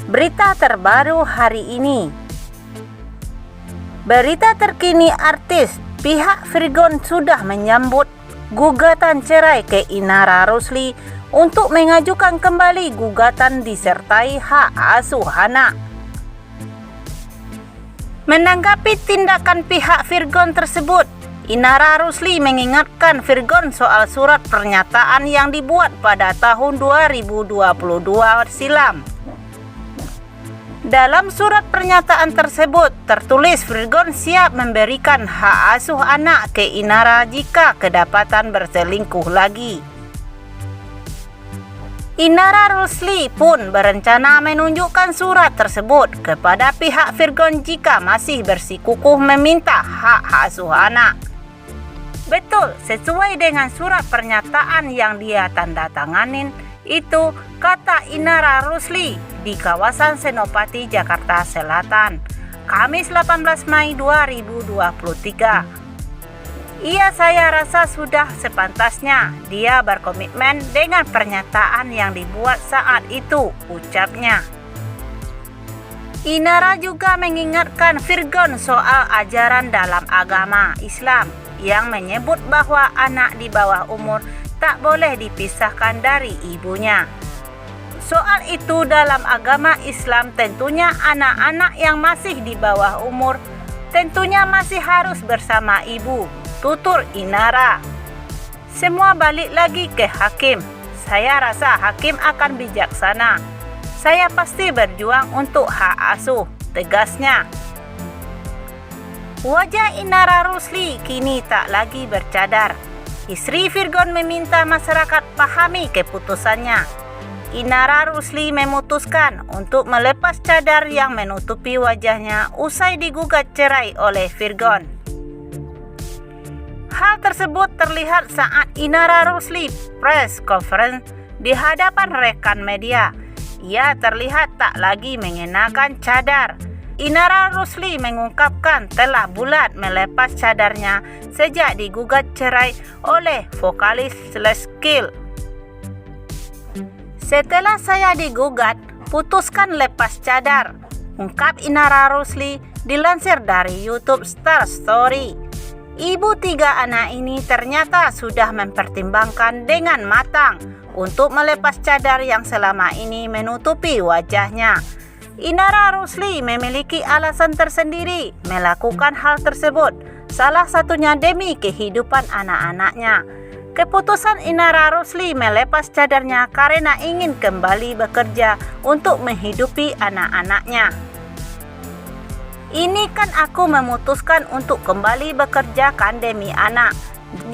Berita terbaru hari ini. Berita terkini artis, pihak Virgon sudah menyambut gugatan cerai ke Inara Rusli untuk mengajukan kembali gugatan disertai hak asuh anak. Menanggapi tindakan pihak Virgon tersebut, Inara Rusli mengingatkan Virgon soal surat pernyataan yang dibuat pada tahun 2022 silam. Dalam surat pernyataan tersebut tertulis Virgon siap memberikan hak asuh anak ke Inara jika kedapatan berselingkuh lagi. Inara Rusli pun berencana menunjukkan surat tersebut kepada pihak Virgon jika masih bersikukuh meminta hak asuh anak. Betul, sesuai dengan surat pernyataan yang dia tanda tanganin, itu kata Inara Rusli di kawasan Senopati, Jakarta Selatan, Kamis 18 Mei 2023. Saya rasa sudah sepantasnya dia berkomitmen dengan pernyataan yang dibuat saat itu, ucapnya. Inara juga mengingatkan Virgon soal ajaran dalam agama Islam yang menyebut bahwa anak di bawah umur tak boleh dipisahkan dari ibunya. Soal itu dalam agama Islam tentunya anak-anak yang masih di bawah umur tentunya masih harus bersama ibu, tutur Inara. Semua balik lagi ke hakim. Saya rasa hakim akan bijaksana. Saya pasti berjuang untuk hak asuh, tegasnya. Wajah Inara Rusli kini tak lagi bercadar. Istri Virgon meminta masyarakat pahami keputusannya. Inara Rusli memutuskan untuk melepas cadar yang menutupi wajahnya usai digugat cerai oleh Virgon. Hal tersebut terlihat saat Inara Rusli press conference di hadapan rekan media. Ia terlihat tak lagi mengenakan cadar. Inara Rusli mengungkapkan telah bulat melepas cadarnya sejak digugat cerai oleh vokalis Sleskil. Setelah saya digugat, putuskan lepas cadar, ungkap Inara Rusli dilansir dari YouTube Star Story. Ibu 3 anak ini ternyata sudah mempertimbangkan dengan matang untuk melepas cadar yang selama ini menutupi wajahnya. Inara Rusli memiliki alasan tersendiri melakukan hal tersebut, salah satunya demi kehidupan anak-anaknya. Keputusan Inara Rusli melepas cadarnya karena ingin kembali bekerja untuk menghidupi anak-anaknya. Ini kan aku memutuskan untuk kembali bekerja kan demi anak.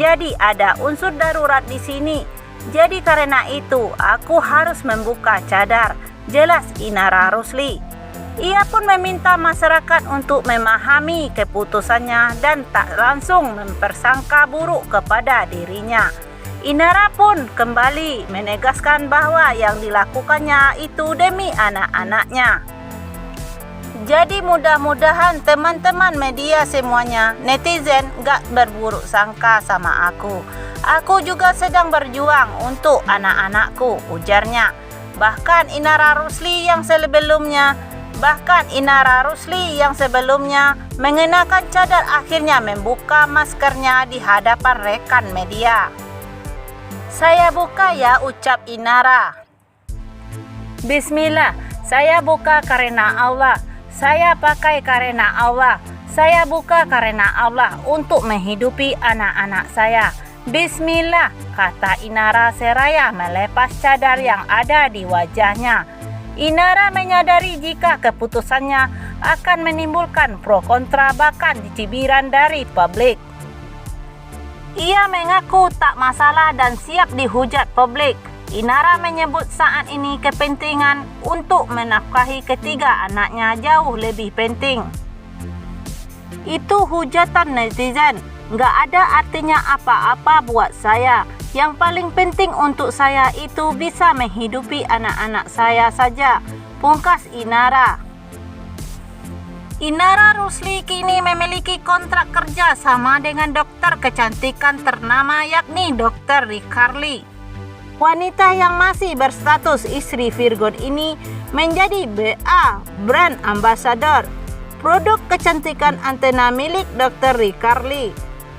Jadi ada unsur darurat di sini. Jadi karena itu aku harus membuka cadar, jelas Inara Rusli. Ia pun meminta masyarakat untuk memahami keputusannya dan tak langsung mempersangka buruk kepada dirinya. Inara pun kembali menegaskan bahwa yang dilakukannya itu demi anak-anaknya. Jadi mudah-mudahan teman-teman media semuanya, netizen gak berburuk sangka sama aku. Aku juga sedang berjuang untuk anak-anakku, ujarnya. Bahkan Inara Rusli yang sebelumnya mengenakan cadar akhirnya membuka maskernya di hadapan rekan media. Saya buka ya, ucap Inara. Bismillah, saya buka karena Allah. Saya pakai karena Allah. Saya buka karena Allah untuk menghidupi anak-anak saya. Bismillah, kata Inara seraya melepas cadar yang ada di wajahnya. Inara menyadari jika keputusannya akan menimbulkan pro kontra bahkan cibiran dari publik. Ia mengaku tak masalah dan siap dihujat publik. Inara menyebut saat ini kepentingan untuk menafkahi ketiga anaknya jauh lebih penting. Itu hujatan netizen, nggak ada artinya apa-apa buat saya. Yang paling penting untuk saya itu bisa menghidupi anak-anak saya saja, pungkas Inara. Inara Rusli kini memiliki kontrak kerja sama dengan dokter kecantikan ternama yakni Dr. Ricarly. Wanita yang masih berstatus istri Virgon ini menjadi BA Brand Ambassador produk kecantikan antena milik Dr. Ricarly.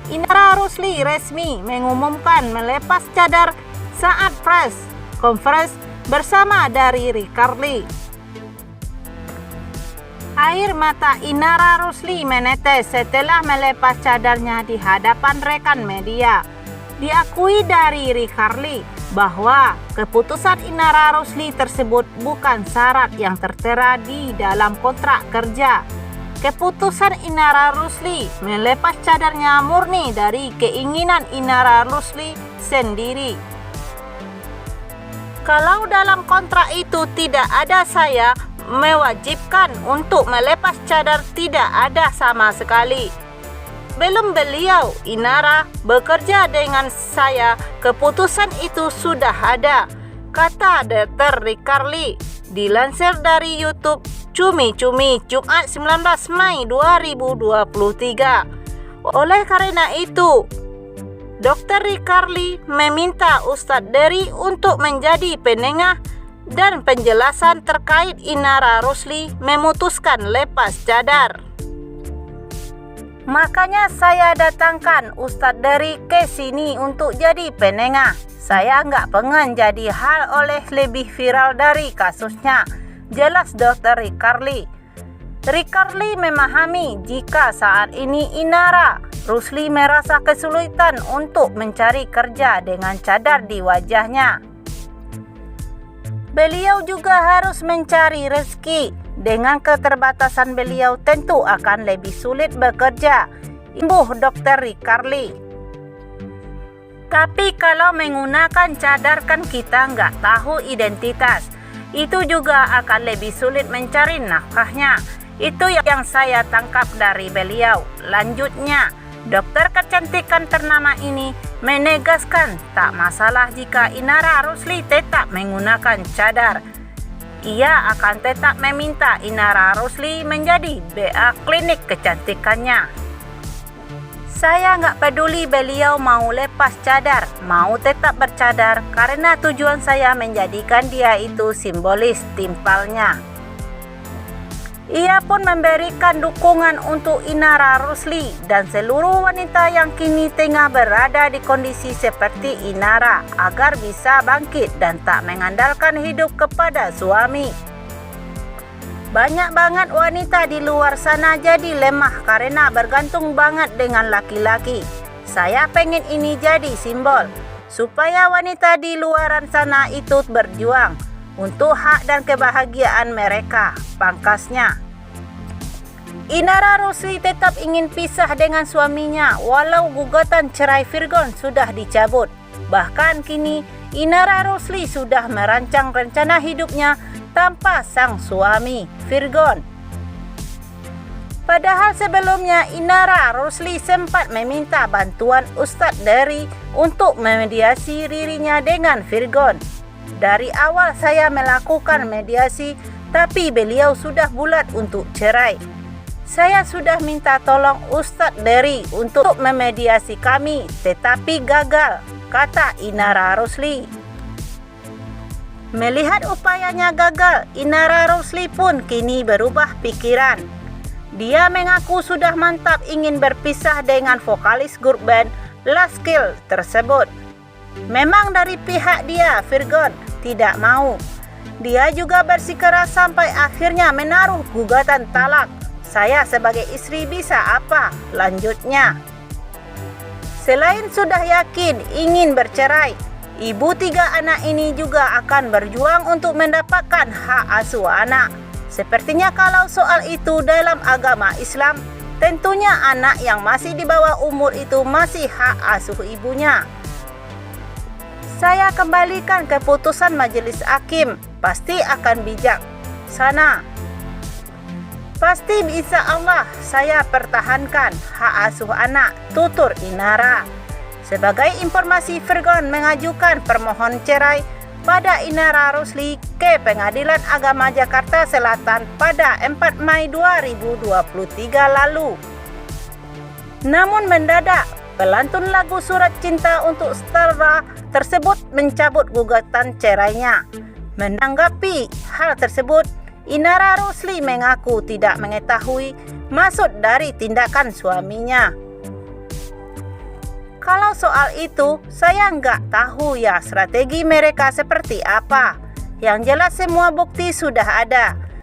Inara Rusli resmi mengumumkan melepas cadar saat press conference bersama dari Ricarly. Air mata Inara Rusli menetes setelah melepas cadarnya di hadapan rekan media. Diakui dari Ricarly bahwa keputusan Inara Rusli tersebut bukan syarat yang tertera di dalam kontrak kerja. Keputusan Inara Rusli melepas cadarnya murni dari keinginan Inara Rusli sendiri. Kalau dalam kontrak itu tidak ada saya mewajibkan untuk melepas cadar, tidak ada sama sekali. Belum beliau, Inara, bekerja dengan saya, keputusan itu sudah ada, kata Dr. Ricarly. Dilansir dari YouTube Cumi Cumi Jumat 19 Mei 2023. Oleh karena itu, Dr. Ricarly meminta Ustadz Dery untuk menjadi penengah dan penjelasan terkait Inara Rusli memutuskan lepas cadar. Makanya saya datangkan Ustadz Dery ke sini untuk jadi penengah. Saya nggak pengen jadi hal oleh lebih viral dari kasusnya, jelas Dr. Ricarly. Ricarly memahami jika saat ini Inara Rusli merasa kesulitan untuk mencari kerja dengan cadar di wajahnya. Beliau juga harus mencari rezeki. Dengan keterbatasan beliau tentu akan lebih sulit bekerja, imbuh Dr. Ricarly. Tapi kalau menggunakan cadar kan kita nggak tahu identitas. Itu juga akan lebih sulit mencari nafkahnya. Itu yang saya tangkap dari beliau. Lanjutnya, dokter kecantikan ternama ini menegaskan tak masalah jika Inara Rusli tetap menggunakan cadar. Ia akan tetap meminta Inara Rusli menjadi BA klinik kecantikannya. Saya nggak peduli beliau mau lepas cadar, mau tetap bercadar, karena tujuan saya menjadikan dia itu simbolis timpalnya. Ia pun memberikan dukungan untuk Inara Rusli dan seluruh wanita yang kini tengah berada di kondisi seperti Inara agar bisa bangkit dan tak mengandalkan hidup kepada suami. Banyak banget wanita di luar sana jadi lemah karena bergantung banget dengan laki-laki. Saya pengen ini jadi simbol supaya wanita di luaran sana itu berjuang untuk hak dan kebahagiaan mereka, pangkasnya. Inara Rusli tetap ingin pisah dengan suaminya walau gugatan cerai Virgon sudah dicabut. Bahkan kini Inara Rusli sudah merancang rencana hidupnya tanpa sang suami Virgon. Padahal sebelumnya Inara Rusli sempat meminta bantuan Ustadz Dery untuk memediasi dirinya dengan Virgon. Dari awal saya melakukan mediasi, tapi beliau sudah bulat untuk cerai. Saya sudah minta tolong Ustadz Dery untuk memediasi kami, tetapi gagal, kata Inara Rusli. Melihat upayanya gagal, Inara Rusli pun kini berubah pikiran. Dia mengaku sudah mantap ingin berpisah dengan vokalis grup band Laskil tersebut. Memang dari pihak dia, Virgon, tidak mau. Dia juga bersikeras sampai akhirnya menaruh gugatan talak. Saya sebagai istri bisa apa? Lanjutnya. Selain sudah yakin ingin bercerai, ibu 3 anak ini juga akan berjuang untuk mendapatkan hak asuh anak. Sepertinya kalau soal itu dalam agama Islam, tentunya anak yang masih di bawah umur itu masih hak asuh ibunya. Saya kembalikan keputusan majelis hakim, pasti akan bijak. Sana. Pasti bisa Allah saya pertahankan hak asuh anak, tutur Inara. Sebagai informasi, Virgon mengajukan permohonan cerai pada Inara Rusli ke Pengadilan Agama Jakarta Selatan pada 4 Mei 2023 lalu. Namun mendadak Pelantun lagu Surat Cinta untuk Stella tersebut mencabut gugatan cerainya. Menanggapi hal tersebut, Inara Rusli mengaku tidak mengetahui maksud dari tindakan suaminya. Kalau soal itu, saya nggak tahu ya strategi mereka seperti apa. Yang jelas semua bukti sudah ada.